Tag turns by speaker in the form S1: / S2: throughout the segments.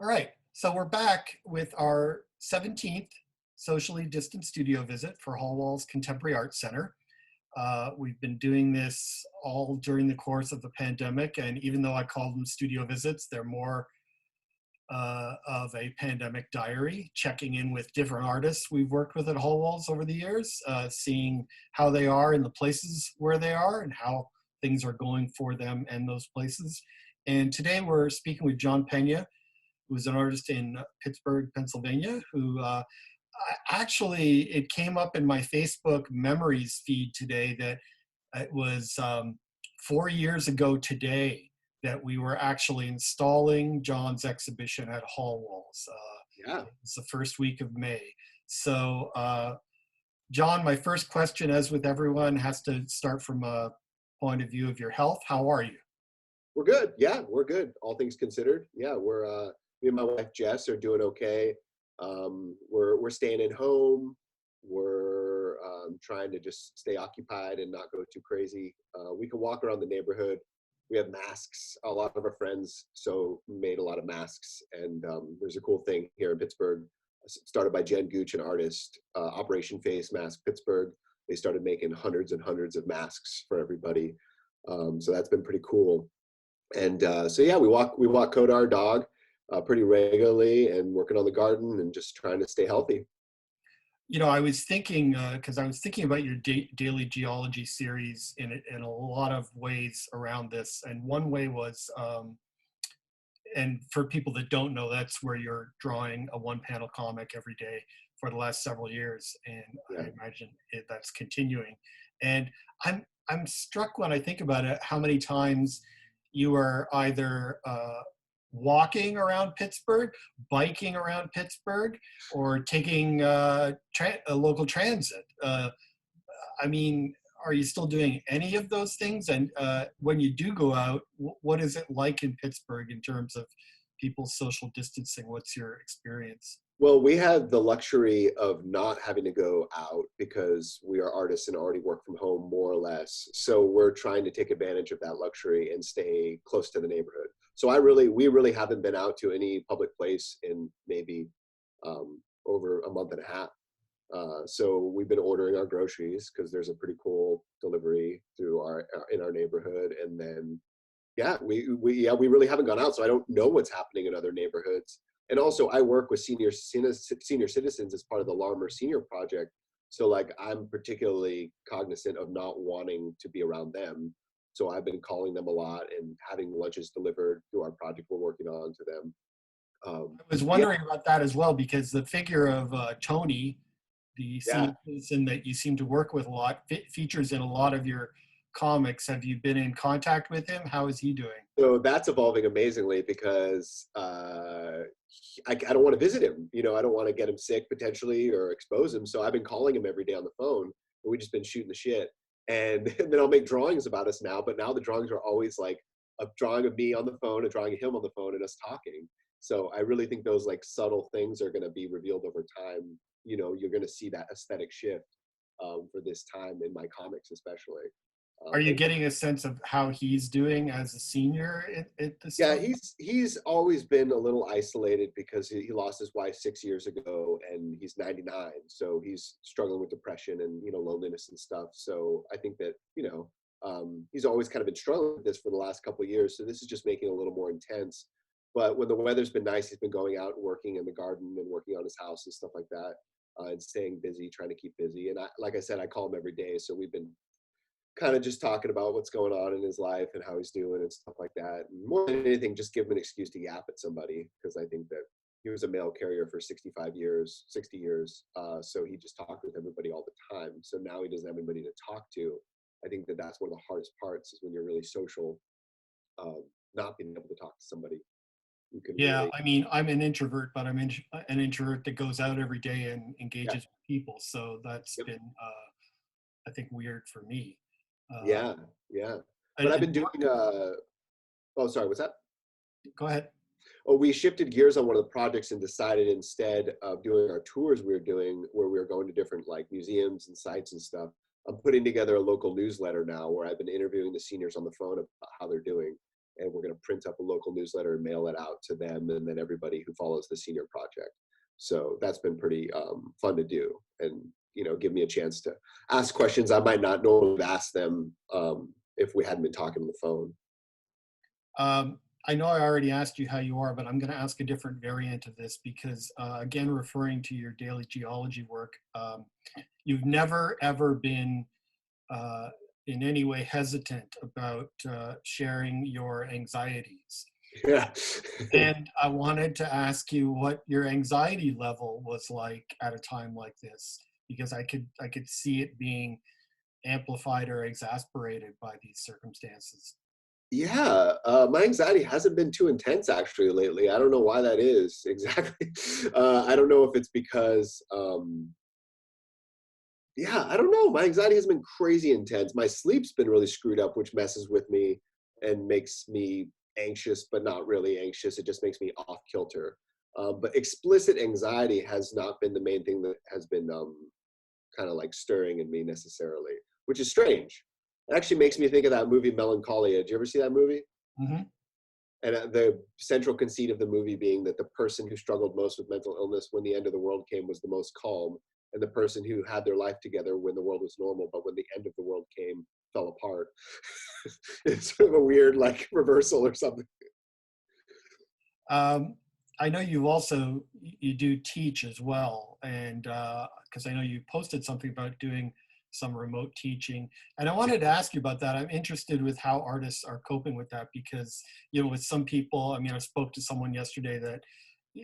S1: All right, so we're back with our 17th socially distant studio visit for Hallwalls Contemporary Arts Center. We've been doing this all during the course of the pandemic, and even though I call them studio visits, they're more of a pandemic diary, checking in with different artists we've worked with at Hallwalls over the years, seeing how they are in the places where they are and how things are going for them and those places. And today we're speaking with John Peña, who's an artist in Pittsburgh, Pennsylvania, who actually, it came up in my Facebook memories feed today that it was 4 years ago today that we were actually installing John's exhibition at Hallwalls.
S2: Yeah,
S1: It's the first week of May. So, John, my first question, as with everyone, has to start from a point of view of your health. How are you?
S2: we're good. Yeah, we're good. All things considered. Yeah, we're me and my wife Jess are doing okay. We're staying at home. We're trying to just stay occupied and not go too crazy. We can walk around the neighborhood. We have masks. A lot of our friends made a lot of masks, and there's a cool thing here in Pittsburgh, started by Jen Gooch, an artist, Operation Face Mask Pittsburgh. They started making hundreds and hundreds of masks for everybody. So that's been pretty cool. And so yeah, we walk Coda, our dog, pretty regularly, and working on the garden and just trying to stay healthy.
S1: You know, I was thinking, because I was thinking about your daily geology series in a lot of ways around this. And one way was, and for people that don't know, that's where you're drawing a one panel comic every day for the last several years. And
S2: Yeah.
S1: I imagine that's continuing. And I'm struck when I think about it, how many times you are either walking around Pittsburgh, biking around Pittsburgh, or taking a local transit. I mean, are you still doing any of those things? And when you do go out, what is it like in Pittsburgh in terms of people's social distancing? What's your experience?
S2: Well, we have the luxury of not having to go out because we are artists and already work from home more or less. So we're trying to take advantage of that luxury and stay close to the neighborhood. So we really haven't been out to any public place in maybe over a month and a half. So we've been ordering our groceries because there's a pretty cool delivery through in our neighborhood, and then yeah, we really haven't gone out, so I don't know what's happening in other neighborhoods. And also, I work with senior citizens as part of the Larmer Senior Project, so like I'm particularly cognizant of not wanting to be around them. So I've been calling them a lot and having lunches delivered through our project we're working on to them.
S1: I was
S2: Yeah,
S1: wondering about that as well, because the figure of Tony, the
S2: yeah.
S1: senior citizen that you seem to work with a lot, features in a lot of your comics. Have you been in contact with him? How is he doing?
S2: So that's evolving amazingly because I don't want to visit him. You know, I don't want to get him sick potentially or expose him. So I've been calling him every day on the phone, and we've just been shooting the shit. And then I'll make drawings about us now. But now the drawings are always like a drawing of me on the phone, a drawing of him on the phone, and us talking. So I really think those like subtle things are going to be revealed over time. You know, you're going to see that aesthetic shift for this time in my comics, especially.
S1: Are you
S2: And
S1: getting a sense of how he's doing as a senior at this
S2: yeah,
S1: time?
S2: he's always been a little isolated because he lost his wife 6 years ago, and he's 99, so he's struggling with depression and loneliness and stuff. So I think that he's always kind of been struggling with this for the last couple of years. So this is just making it a little more intense. But when the weather's been nice, he's been going out and working in the garden and working on his house and stuff like that, and staying busy, trying to keep busy. And like I said, I call him every day, so we've been kind of just talking about what's going on in his life and how he's doing and stuff like that. And more than anything, just give him an excuse to yap at somebody, because I think that he was a mail carrier for 65 years, 60 years. So he just talked with everybody all the time. So now he doesn't have anybody to talk to. I think that that's one of the hardest parts, is when you're really social, not being able to talk to somebody who can
S1: Yeah,
S2: really,
S1: I mean, I'm an introvert, but an introvert that goes out every day and
S2: yeah,
S1: engages with people. So that's
S2: yep,
S1: been, I think, weird for me. Uh,
S2: yeah, yeah. But I've
S1: and
S2: been doing, oh, sorry, what's that?
S1: go ahead.
S2: Oh, we shifted gears on one of the projects and decided, instead of doing our tours we were doing, where we were going to different like museums and sites and stuff, I'm putting together a local newsletter now where I've been interviewing the seniors on the phone about how they're doing. and we're going to print up a local newsletter and mail it out to them and then everybody who follows the senior project. So that's been pretty fun to do, and give me a chance to ask questions I might not normally have asked them if we hadn't been talking on the phone.
S1: I know I already asked you how you are, but I'm going to ask a different variant of this because, again, referring to your daily geology work, you've never, ever been in any way hesitant about sharing your anxieties.
S2: Yeah.
S1: And I wanted to ask you what your anxiety level was like at a time like this, because I could see it being amplified or exasperated by these circumstances.
S2: Yeah, my anxiety hasn't been too intense actually lately. I don't know why that is exactly. I don't know if it's because, yeah, I don't know. My anxiety has been crazy intense. My sleep's been really screwed up, which messes with me and makes me anxious, but not really anxious. It just makes me off kilter. But explicit anxiety has not been the main thing that has been kind of like stirring in me necessarily, which is strange. It actually makes me think of that movie Melancholia. Did you ever see that movie?
S1: Mm-hmm.
S2: And the central conceit of the movie being that the person who struggled most with mental illness when the end of the world came was the most calm, and the person who had their life together when the world was normal, but when the end of the world came, fell apart. It's sort of a weird like reversal or something.
S1: I know you do teach as well, and because I know you posted something about doing some remote teaching, and I wanted to ask you about that. I'm interested with how artists are coping with that because with some people, I mean, I spoke to someone yesterday that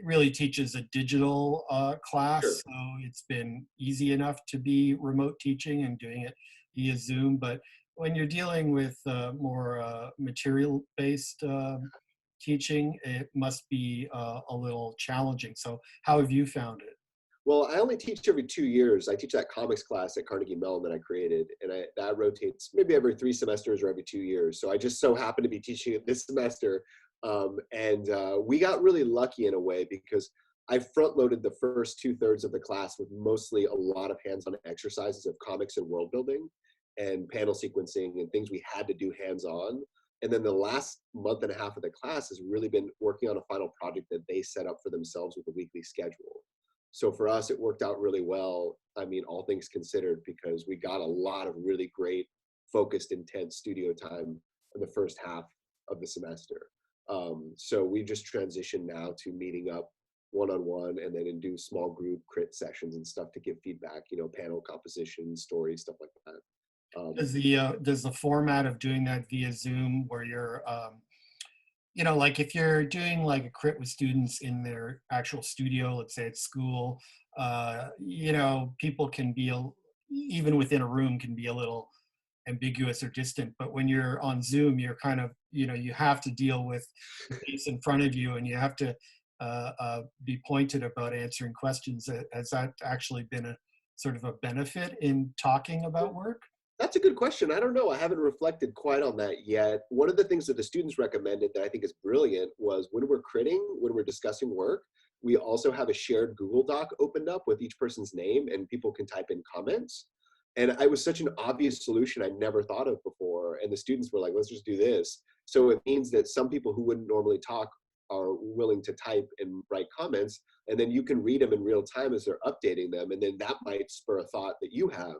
S1: really teaches a digital class,
S2: Sure.
S1: so it's been easy enough to be remote teaching and doing it via Zoom. But when you're dealing with more material-based teaching, it must be a little challenging. So how have you found it?
S2: Well, I only teach every 2 years. I teach that comics class at Carnegie Mellon that I created, and that rotates maybe every 3 semesters or every 2 years. So I just so happen to be teaching it this semester, and we got really lucky in a way because I front loaded the first 2/3 of the class with mostly a lot of hands-on exercises of comics and world building and panel sequencing and things we had to do hands-on. And then the last month and a half of the class has really been working on a final project that they set up for themselves with a weekly schedule. So for us, it worked out really well. I mean, all things considered, because we got a lot of really great, focused, intense studio time in the first half of the semester. So we just transitioned now to meeting up one-on-one and then do small group crit sessions and stuff to give feedback, panel composition, stories, stuff like that.
S1: Does the format of doing that via Zoom, where you're like if you're doing like a crit with students in their actual studio, let's say at school, people can be even within a room can be a little ambiguous or distant. But when you're on Zoom, you're kind of, you have to deal with the face in front of you, and you have to be pointed about answering questions. Has that actually been a sort of a benefit in talking about work?
S2: That's a good question. I don't know. I haven't reflected quite on that yet. One of the things that the students recommended that I think is brilliant was when we're critting, when we're discussing work, we also have a shared Google Doc opened up with each person's name and people can type in comments. And it was such an obvious solution I never thought of before. And the students were like, let's just do this. So it means that some people who wouldn't normally talk are willing to type and write comments. And then you can read them in real time as they're updating them. And then that might spur a thought that you have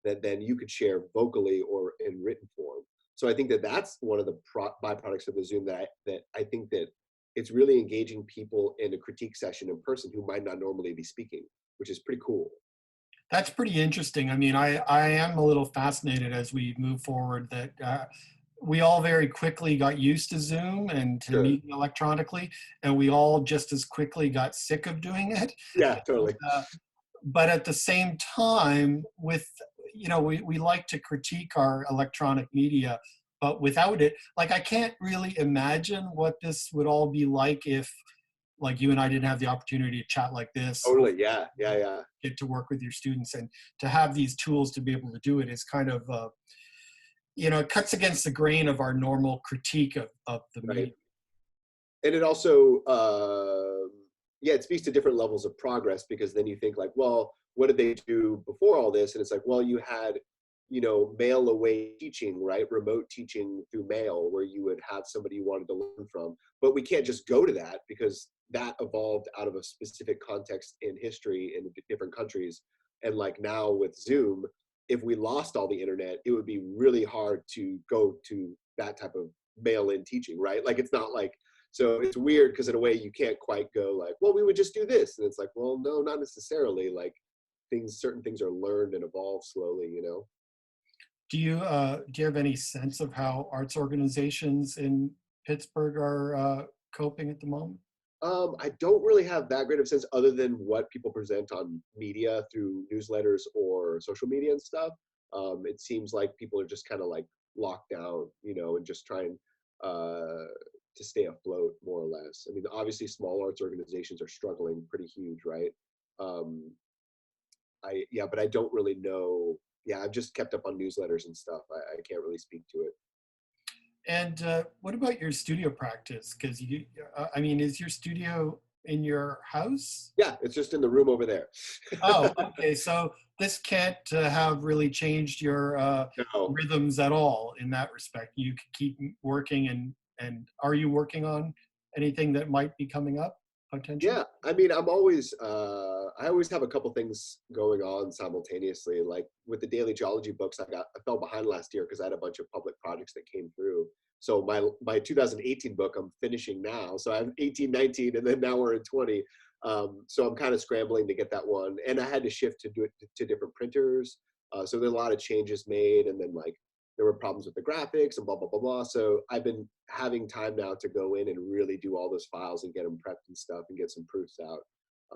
S2: that then you could share vocally or in written form. So I think that that's one of the byproducts of the Zoom that I think that it's really engaging people in a critique session in person who might not normally be speaking, which is pretty cool.
S1: That's pretty interesting. I mean, I am a little fascinated as we move forward that we all very quickly got used to Zoom and to
S2: Sure.
S1: meeting electronically, and we all just as quickly got sick of doing it.
S2: Yeah, totally.
S1: But at the same time, we like to critique our electronic media, but without it, like I can't really imagine what this would all be like if, like, you and I didn't have the opportunity to chat like this,
S2: Totally. Yeah. Yeah. Yeah.
S1: get to work with your students, and to have these tools to be able to do it is kind of, it cuts against the grain of our normal critique of the
S2: Right.
S1: media.
S2: And it also, yeah, it speaks to different levels of progress because then you think like, well, what did they do before all this? And it's like, well, you had mail away teaching, right? Remote teaching through mail, where you would have somebody you wanted to learn from. But we can't just go to that, because that evolved out of a specific context in history in different countries. And like now with Zoom, if we lost all the internet, it would be really hard to go to that type of mail-in teaching, right? Like it's not like, so it's weird, because in a way you can't quite go like, well, we would just do this. And it's like, well, no, not necessarily. Like certain things are learned and evolve slowly.
S1: Do you have any sense of how arts organizations in Pittsburgh are coping at the moment?
S2: I don't really have that great of a sense, other than what people present on media through newsletters or social media and stuff. It seems like people are just kind of like locked down, and just trying to stay afloat, more or less. I mean, obviously small arts organizations are struggling pretty huge, right? Um, but I don't really know. Yeah, I've just kept up on newsletters and stuff. I can't really speak to it.
S1: And what about your studio practice? Because is your studio in your house?
S2: Yeah, it's just in the room over there.
S1: Oh, okay. So this can't have really changed your
S2: No.
S1: rhythms at all in that respect. You can keep working, and are you working on anything that might be coming up potentially?
S2: Yeah, I mean, I always have a couple things going on simultaneously. Like with the daily geology books, I fell behind last year because I had a bunch of public projects that came through. So my 2018 book I'm finishing now. So I have 18, 19, and then now we're in 20. So I'm kind of scrambling to get that one, and I had to shift to do it to different printers. So there's a lot of changes made, and then like there were problems with the graphics and blah blah blah blah. So I've been having time now to go in and really do all those files and get them prepped and stuff and get some proofs out.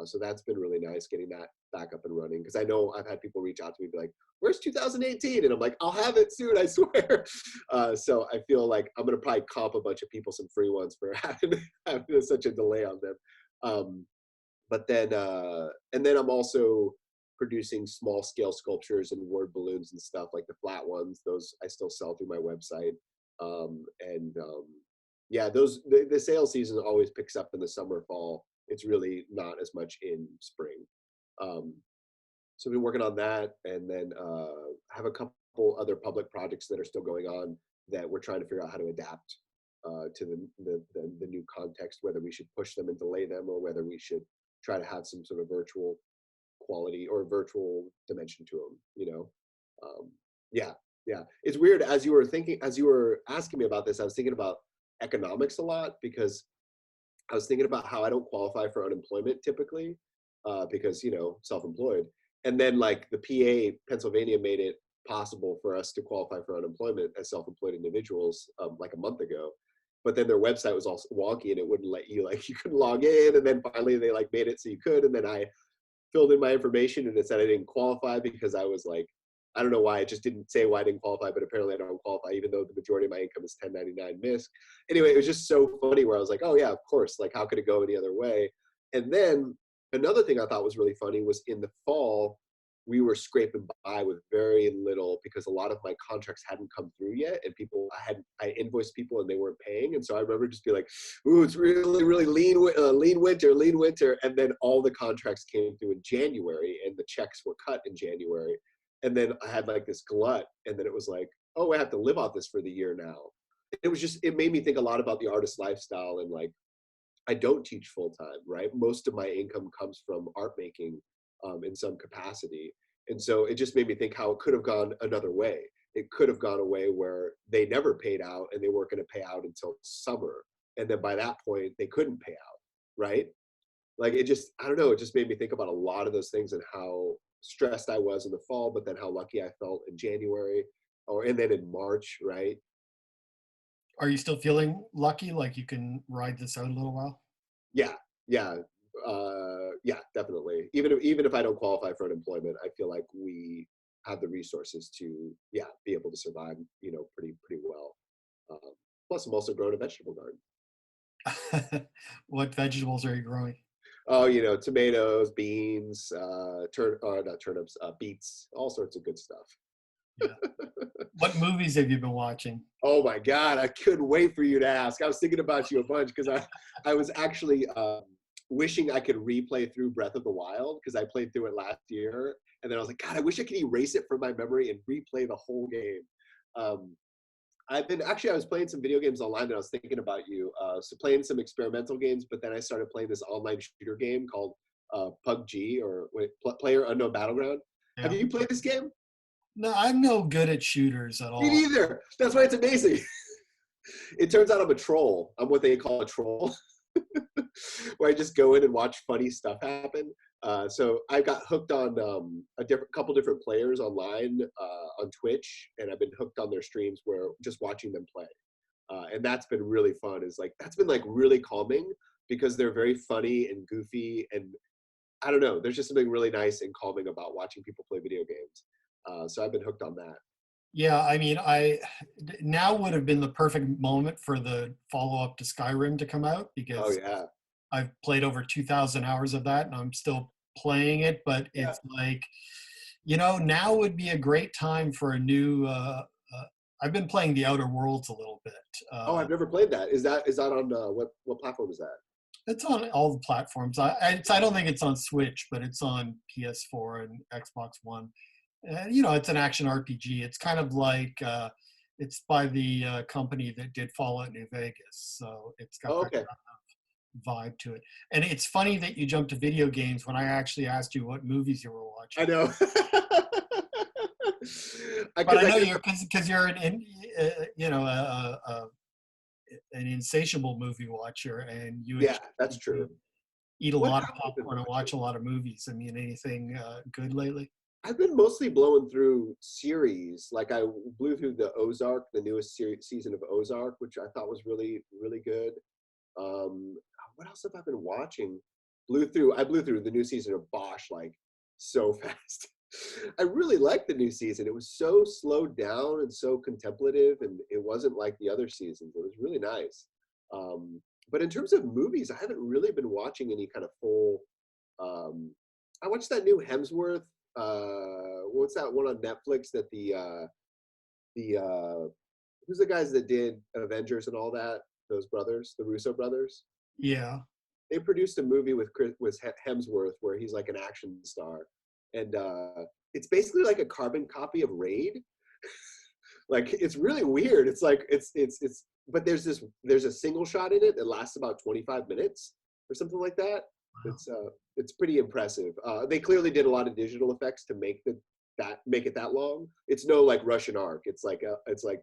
S2: So that's been really nice, getting that back up and running, because I know I've had people reach out to me and be like, where's 2018? And I'm like, I'll have it soon, I swear. So I feel like I'm going to probably comp a bunch of people some free ones for having such a delay on them. But then, and then I'm also producing small scale sculptures and word balloons and stuff, like the flat ones. Those I still sell through my website. Yeah, the sales season always picks up in the summer, fall. It's really not as much in spring. Um, so I've been working on that, and then have a couple other public projects that are still going on that we're trying to figure out how to adapt to the new context, whether we should push them and delay them, or whether we should try to have some sort of virtual quality or virtual dimension to them. Yeah, yeah, it's weird. As you were asking me about this, I was thinking about economics a lot, because I was thinking about how I don't qualify for unemployment typically, because self-employed. And then like the PA Pennsylvania made it possible for us to qualify for unemployment as self-employed individuals like a month ago. But then their website was also wonky, and it wouldn't let you, like, you couldn't log in. And then finally they like made it so you could. And then I filled in my information, and it said I didn't qualify, because I was like, I don't know why. It just didn't say why I didn't qualify, but apparently I don't qualify, even though the majority of my income is 1099 MISC. Anyway, it was just so funny, where I was like, oh yeah, of course. Like, how could it go any other way? And then another thing I thought was really funny was in the fall, we were scraping by with very little, because a lot of my contracts hadn't come through yet, and I invoiced people and they weren't paying. And so I remember just being like, ooh, it's really, really lean winter. And then all the contracts came through in January, and the checks were cut in January. And then I had like this glut, and then it was like, oh, I have to live off this for the year now. It made me think a lot about the artist lifestyle, and like, I don't teach full time, right? Most of my income comes from art making in some capacity. And so it just made me think how it could have gone another way. It could have gone a way where they never paid out, and they weren't going to pay out until summer. And then by that point, they couldn't pay out, right? Like, I don't know, it just made me think about a lot of those things, and how stressed I was in the fall, but then how lucky I felt in January, and then in March, right?
S1: Are you still feeling lucky, like you can ride this out a little while?
S2: Yeah, yeah, yeah, definitely. Even if I don't qualify for unemployment, I feel like we have the resources to, yeah, be able to survive, pretty well. Plus, I'm also growing a vegetable garden.
S1: What vegetables are you growing?
S2: Oh, tomatoes, beans, not turnips, beets, all sorts of good stuff.
S1: Yeah. What movies have you been watching?
S2: Oh my God, I couldn't wait for you to ask. I was thinking about you a bunch, because I was actually wishing I could replay through Breath of the Wild because I played through it last year, and then I was like, God, I wish I could erase it from my memory and replay the whole game. I was playing some video games online, and I was thinking about you. So playing some experimental games, but then I started playing this online shooter game called PUBG, or Player Unknown Battleground. Have
S1: Yeah.
S2: you played this game?
S1: No, I'm no good at shooters at
S2: Me
S1: all.
S2: neither. That's why it's amazing. It turns out I'm a troll. I'm what they call a troll, where I just go in and watch funny stuff happen. So I got hooked on couple different players online on Twitch, and I've been hooked on their streams where just watching them play. And that's been really fun. That's been like really calming because they're very funny and goofy, and I don't know. There's just something really nice and calming about watching people play video games. So I've been hooked on that.
S1: Yeah, I mean, now would have been the perfect moment for the follow-up to Skyrim to come out,
S2: Oh
S1: because
S2: yeah.
S1: I've played over 2,000 hours of that and I'm still playing it, but
S2: Yeah.
S1: it's like, now would be a great time for a new, I've been playing the Outer Worlds a little bit.
S2: Oh, I've never played that. Is that on what platform is that?
S1: It's on all the platforms. I don't think it's on Switch, but it's on PS4 and Xbox One. It's an action RPG. It's kind of like, it's by the company that did Fallout New Vegas. So it's got
S2: Oh,
S1: that
S2: okay.
S1: kind of vibe to it. And it's funny that you jumped to video games when I actually asked you what movies you were watching.
S2: I know.
S1: But I know you're, because you're an insatiable movie watcher, and
S2: Yeah, that's true.
S1: eat a
S2: What
S1: lot of
S2: have you been
S1: popcorn and watch a lot of movies. I mean, anything good lately?
S2: I've been mostly blowing through series. Like I blew through the Ozark, the newest season of Ozark, which I thought was really, really good. Um, what else have I been watching? I blew through the new season of Bosch like so fast. I really liked the new season. It was so slowed down and so contemplative, and it wasn't like the other seasons. It was really nice. But in terms of movies, I haven't really been watching any kind of full. Um, I watched that new Hemsworth. What's that one on Netflix that the who's the guys that did Avengers and all that? Those brothers, the Russo brothers.
S1: Yeah.
S2: They produced a movie with Hemsworth where he's like an action star, and it's basically like a carbon copy of Raid. Like it's really weird. It's like it's but there's a single shot in it that lasts about 25 minutes or something like that. It's pretty impressive. They clearly did a lot of digital effects to make it that long. It's no like Russian arc. It's like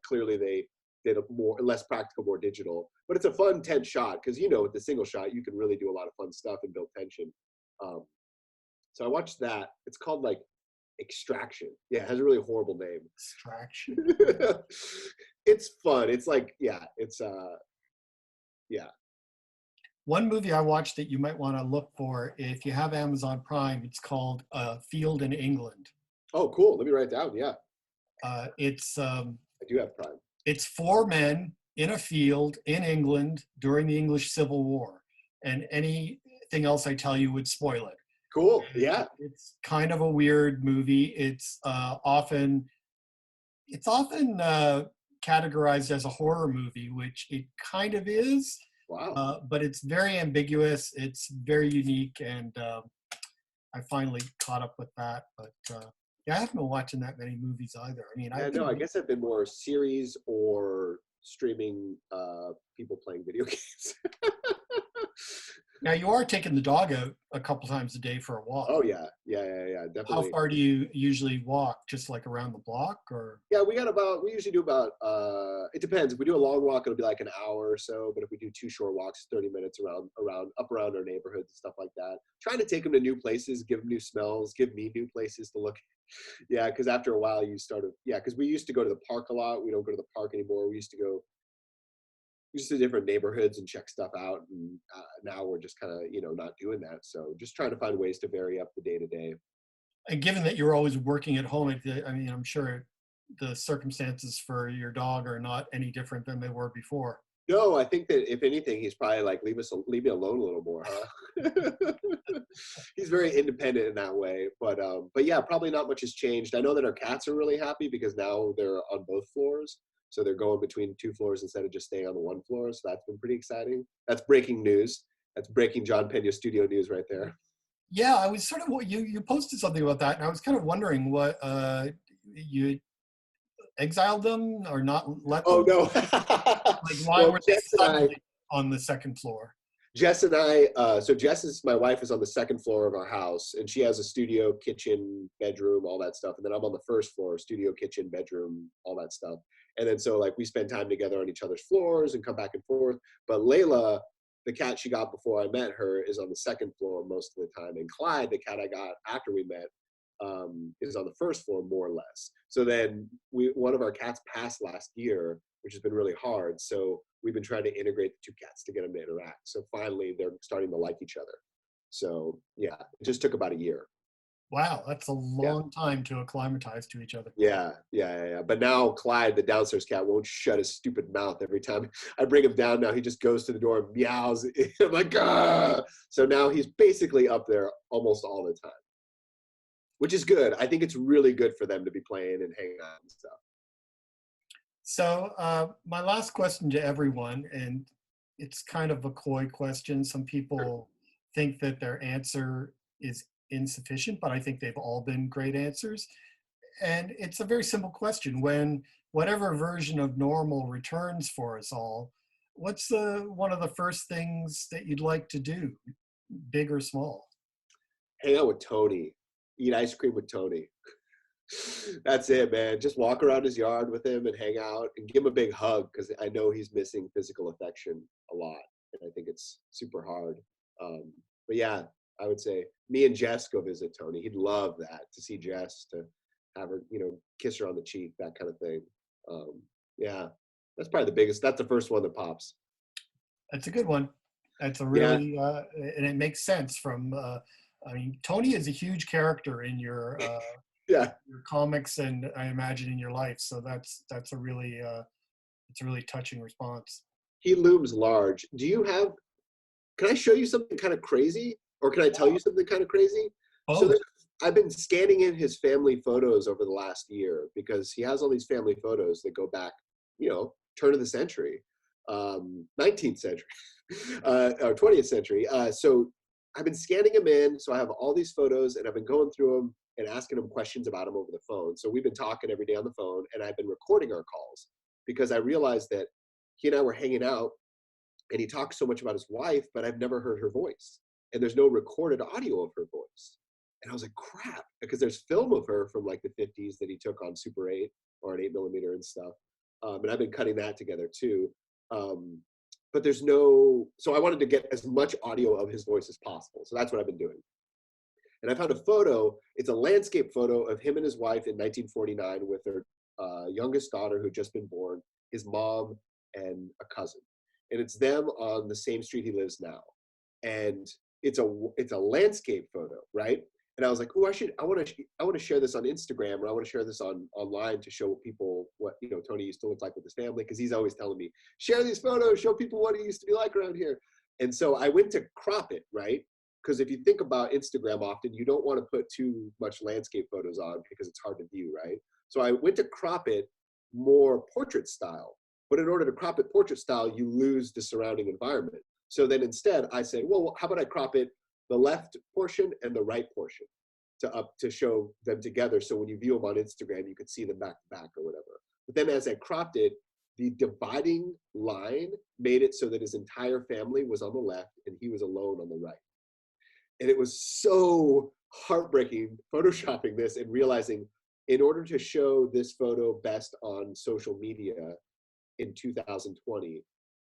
S2: clearly they did a less practical, more digital. But it's a fun, tense shot because with the single shot you can really do a lot of fun stuff and build tension. So I watched that. It's called like Extraction. Yeah, it has a really horrible name.
S1: Extraction.
S2: It's fun. It's like yeah.
S1: One movie I watched that you might want to look for if you have Amazon Prime, it's called Field in England.
S2: Oh, cool. Let me write it down. Yeah.
S1: It's
S2: I do have Prime.
S1: It's 4 men in a field in England during the English Civil War, and anything else I tell you would spoil it.
S2: Cool. Yeah.
S1: It's kind of a weird movie. It's often categorized as a horror movie, which it kind of is.
S2: Wow.
S1: But it's very ambiguous. It's very unique, and I finally caught up with that. But yeah, I haven't been watching that many movies either. I mean,
S2: I guess I've been more series or streaming people playing video games.
S1: Now you are taking the dog out a couple times a day for a walk.
S2: Oh yeah, definitely.
S1: How far do you usually walk? Just like around the block, or?
S2: Yeah, we usually do about. It depends. If we do a long walk, it'll be like an hour or so. But if we do 2 short walks, 30 minutes around our neighborhoods and stuff like that. Trying to take them to new places, give them new smells, give me new places to look. Yeah, because after a while you because we used to go to the park a lot. We don't go to the park anymore. We used to go just to different neighborhoods and check stuff out, and now we're just kind of not doing that. So just trying to find ways to vary up the day to day.
S1: And given that you're always working at home, I mean, I'm sure the circumstances for your dog are not any different than they were before.
S2: No, I think that if anything, he's probably like, leave me alone a little more, huh? He's very independent in that way, but yeah, probably not much has changed. I know that our cats are really happy because now they're on both floors. So they're going between 2 floors instead of just staying on the 1 floor. So that's been pretty exciting. That's breaking news. That's breaking John Peña studio news right there.
S1: Yeah, I was sort of, you posted something about that, and I was kind of wondering what you exiled them or not let
S2: Oh
S1: them?
S2: no.
S1: Like, why
S2: Well,
S1: were they suddenly on the second floor?
S2: Jess and I, so Jess is, my wife is on the second floor of our house, and she has a studio, kitchen, bedroom, all that stuff. And then I'm on the first floor, studio, kitchen, bedroom, all that stuff. And then so like we spend time together on each other's floors and come back and forth. But Layla, the cat she got before I met her, is on the second floor most of the time. And Clyde, the cat I got after we met, is on the first floor more or less. So then one of our cats passed last year, which has been really hard. So we've been trying to integrate the two cats to get them to interact. So finally they're starting to like each other. So yeah, it just took about a year.
S1: Wow, that's a
S2: Yeah.
S1: long time to acclimatize to each other.
S2: Yeah. But now Clyde, the downstairs cat, won't shut his stupid mouth every time I bring him down. Now he just goes to the door and meows. I'm like, ah! So now he's basically up there almost all the time, which is good. I think it's really good for them to be playing and hanging out and stuff.
S1: So my last question to everyone, and it's kind of a coy question. Some people think that their answer is insufficient, but I think they've all been great answers. And it's a very simple question. When whatever version of normal returns for us all, what's one of the first things that you'd like to do, big or small?
S2: Hang out with Tony, eat ice cream with Tony. That's it, man. Just walk around his yard with him and hang out and give him a big hug, because I know he's missing physical affection a lot. And I think it's super hard. But yeah, I would say me and Jess go visit Tony. He'd love that, to see Jess, to have her, kiss her on the cheek, that kind of thing. Yeah, that's probably the biggest. That's the first one that pops.
S1: That's a good one. That's a
S2: Yeah,
S1: really, and it makes sense from, I mean, Tony is a huge character in
S2: yeah.
S1: your comics, and I imagine in your life. So that's a really, it's a really touching response.
S2: He looms large. Can I show you something kind of crazy? Or can I tell you something kind of crazy? So
S1: Oh,
S2: I've been scanning in his family photos over the last year, because he has all these family photos that go back, turn of the century, 19th century, or 20th century. So I've been scanning him in. So I have all these photos, and I've been going through them and asking him questions about him over the phone. So we've been talking every day on the phone, and I've been recording our calls, because I realized that he and I were hanging out, and he talks so much about his wife, but I've never heard her voice. And there's no recorded audio of her voice. And I was like, crap, because there's film of her from like the 50s that he took on Super 8 or an 8mm and stuff. And I've been cutting that together too. But there's so I wanted to get as much audio of his voice as possible. So that's what I've been doing. And I found a photo. It's a landscape photo of him and his wife in 1949 with their youngest daughter who had just been born, his mom, and a cousin. And it's them on the same street he lives now. And it's a landscape photo, right? And I was like, oh, I want to share this on Instagram, or I want to share this online to show people what Tony used to look like with his family, because he's always telling me, share these photos, show people what he used to be like around here. And so I went to crop it, right? Because if you think about Instagram, often you don't want to put too much landscape photos on because it's hard to view, right? So I went to crop it more portrait style. But in order to crop it portrait style, you lose the surrounding environment. So then instead I say, well, how about I crop it the left portion and the right portion to show them together. So when you view them on Instagram, you could see them back to back or whatever. But then as I cropped it, the dividing line made it so that his entire family was on the left and he was alone on the right. And it was so heartbreaking photoshopping this and realizing, in order to show this photo best on social media in 2020,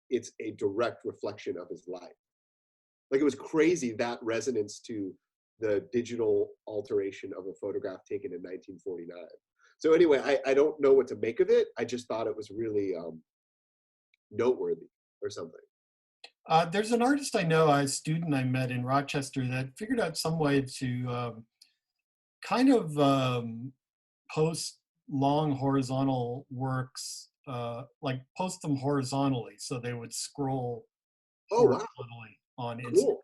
S2: it's a direct reflection of his life. Like, it was crazy, that resonance to the digital alteration of a photograph taken in 1949. So anyway, I don't know what to make of it. I just thought it was really noteworthy or something.
S1: there's an artist I know, a student I met in Rochester, that figured out some way to kind of post long horizontal works, like post them horizontally, so they would scroll
S2: Oh, wow,
S1: horizontally on Instagram.
S2: cool.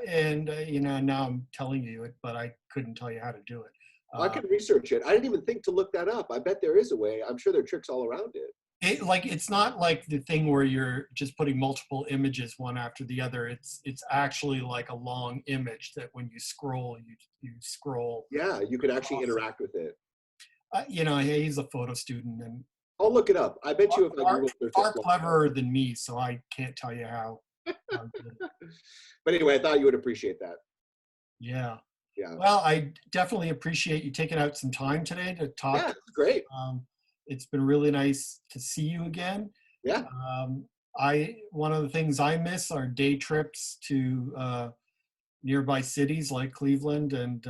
S1: And now I'm telling you it, but I couldn't tell you how to do it.
S2: I can research it. I didn't even think to look that up. I bet there is a way. I'm sure there are tricks all around it.
S1: it's not like the thing where you're just putting multiple images one after the other. It's actually like a long image that when you scroll, you scroll
S2: Yeah, you can actually
S1: across.
S2: interact with it.
S1: You know, he's a photo student and
S2: I'll look it up. I bet you if I
S1: far,
S2: Google search it,
S1: far cleverer than me, so I can't tell you how good.
S2: but anyway, I thought you would appreciate that.
S1: Yeah.
S2: Yeah.
S1: Well, I definitely appreciate you taking out some time today to talk.
S2: Yeah, it's great.
S1: It's been really nice to see you again.
S2: Yeah.
S1: One of the things I miss are day trips to nearby cities like Cleveland and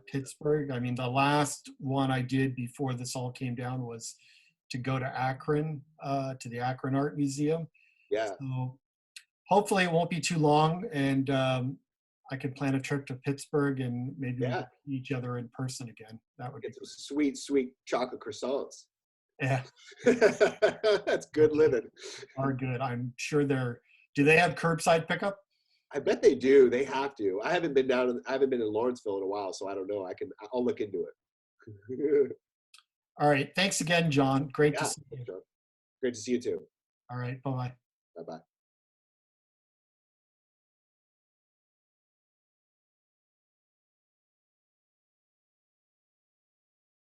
S1: Pittsburgh. I mean, the last one I did before this all came down was to go to Akron, to the Akron Art Museum.
S2: Yeah.
S1: So hopefully it won't be too long, and I can plan a trip to Pittsburgh and maybe we
S2: Yeah.
S1: can see each other in person again. That would be
S2: Get some sweet, sweet chocolate croissants.
S1: yeah.
S2: That's good living.
S1: Are good. I'm sure do they have curbside pickup?
S2: I bet they do. They have to. I haven't been in Lawrenceville in a while, so I don't know. I'll look into it.
S1: All right. Thanks again, John. Great to
S2: Yeah.
S1: see you.
S2: Great to see you too.
S1: All right. Bye-bye.
S2: Bye-bye.